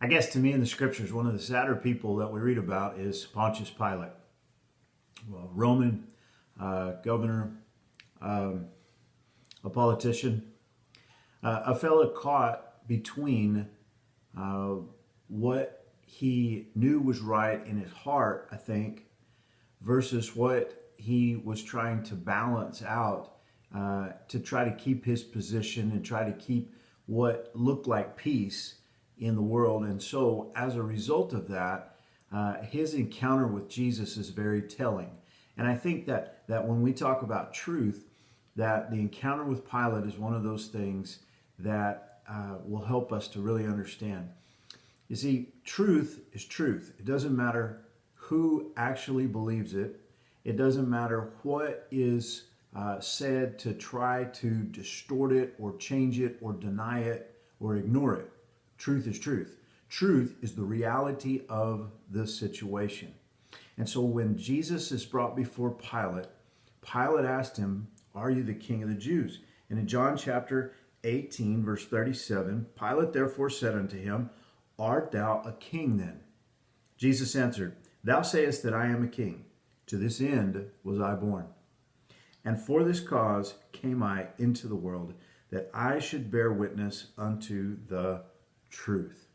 I guess to me in the scriptures, one of the sadder people that we read about is Pontius Pilate, well, Roman governor, a politician, a fellow caught between what he knew was right in his heart, I think, versus what he was trying to balance out to try to keep his position and try to keep what looked like peace in the world. And so as a result of that, his encounter with Jesus is very telling. And I think that when we talk about truth, that the encounter with Pilate is one of those things that will help us to really understand. You see, truth is truth. It doesn't matter who actually believes it. It doesn't matter what is said to try to distort it or change it or deny it or ignore it. Truth is truth. Truth is the reality of the situation. And so when Jesus is brought before Pilate, Pilate asked him, "Are you the king of the Jews?" And in John chapter 18, verse 37, Pilate therefore said unto him, "Art thou a king then?" Jesus answered, "Thou sayest that I am a king. To this end was I born. And for this cause came I into the world, that I should bear witness unto the truth."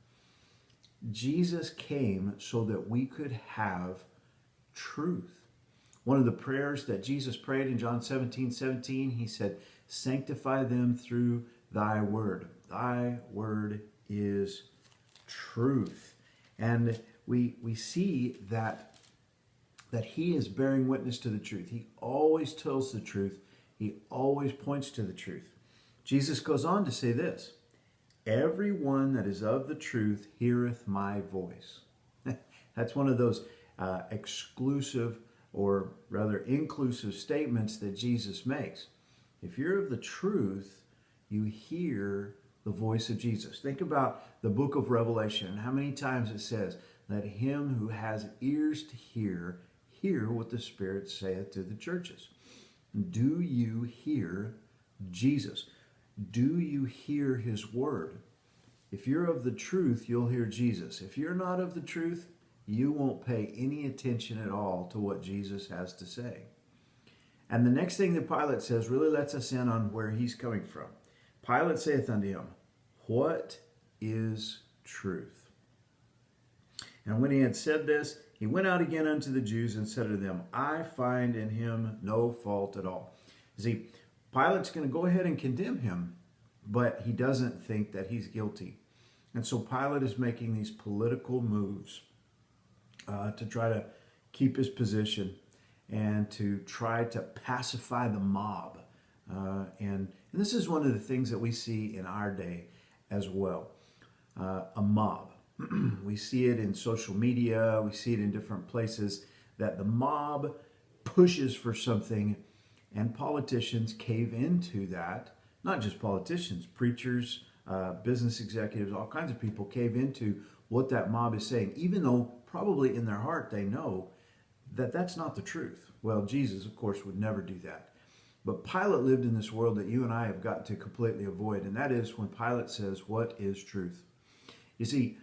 Jesus came so that we could have truth. One of the prayers that Jesus prayed in John 17:17, he said, "Sanctify them through thy word. Thy word is truth." And we see that he is bearing witness to the truth. He always tells the truth. He always points to the truth. Jesus goes on to say this, "Everyone that is of the truth heareth my voice." That's one of those exclusive, or rather inclusive, statements that Jesus makes. If you're of the truth, you hear the voice of Jesus. Think about the book of Revelation and how many times it says, "Let him who has ears to hear what the Spirit saith to the churches." Do you hear Jesus? Do you hear his word? If you're of the truth, you'll hear Jesus. If you're not of the truth, you won't pay any attention at all to what Jesus has to say. And the next thing that Pilate says really lets us in on where he's coming from. Pilate saith unto him, "What is truth?" And when he had said this, he went out again unto the Jews and said unto them, "I find in him no fault at all." See, Pilate's going to go ahead and condemn him, but he doesn't think that he's guilty. And so Pilate is making these political moves to try to keep his position and to try to pacify the mob. And this is one of the things that we see in our day as well. A mob. We see it in social media. We see it in different places that the mob pushes for something and politicians cave into that. Not just politicians, preachers, business executives, all kinds of people cave into what that mob is saying, even though probably in their heart they know that that's not the truth. Well, Jesus, of course, would never do that. But Pilate lived in this world that you and I have got to completely avoid, and that is when Pilate says, "What is truth?" You see,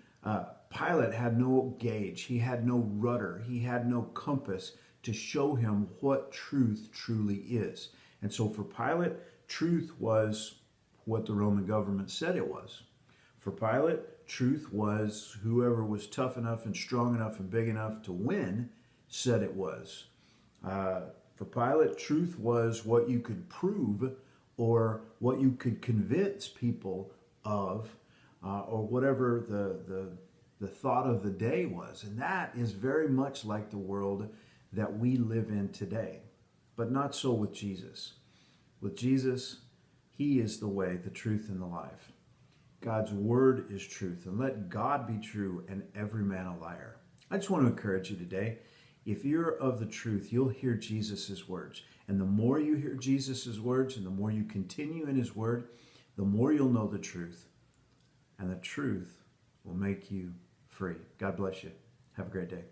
Pilate had no gauge. He had no rudder. He had no compass to show him what truth truly is. And so for Pilate, truth was what the Roman government said it was. For Pilate, truth was whoever was tough enough and strong enough and big enough to win said it was. For Pilate, truth was what you could prove or what you could convince people of, or whatever the thought of the day was. And that is very much like the world that we live in today. But not so with Jesus. With Jesus, he is the way, the truth, and the life. God's word is truth, and let God be true and every man a liar. I just want to encourage you today. If you're of the truth, you'll hear Jesus' words. And the more you hear Jesus' words and the more you continue in his word, the more you'll know the truth. And the truth will make you free. God bless you. Have a great day.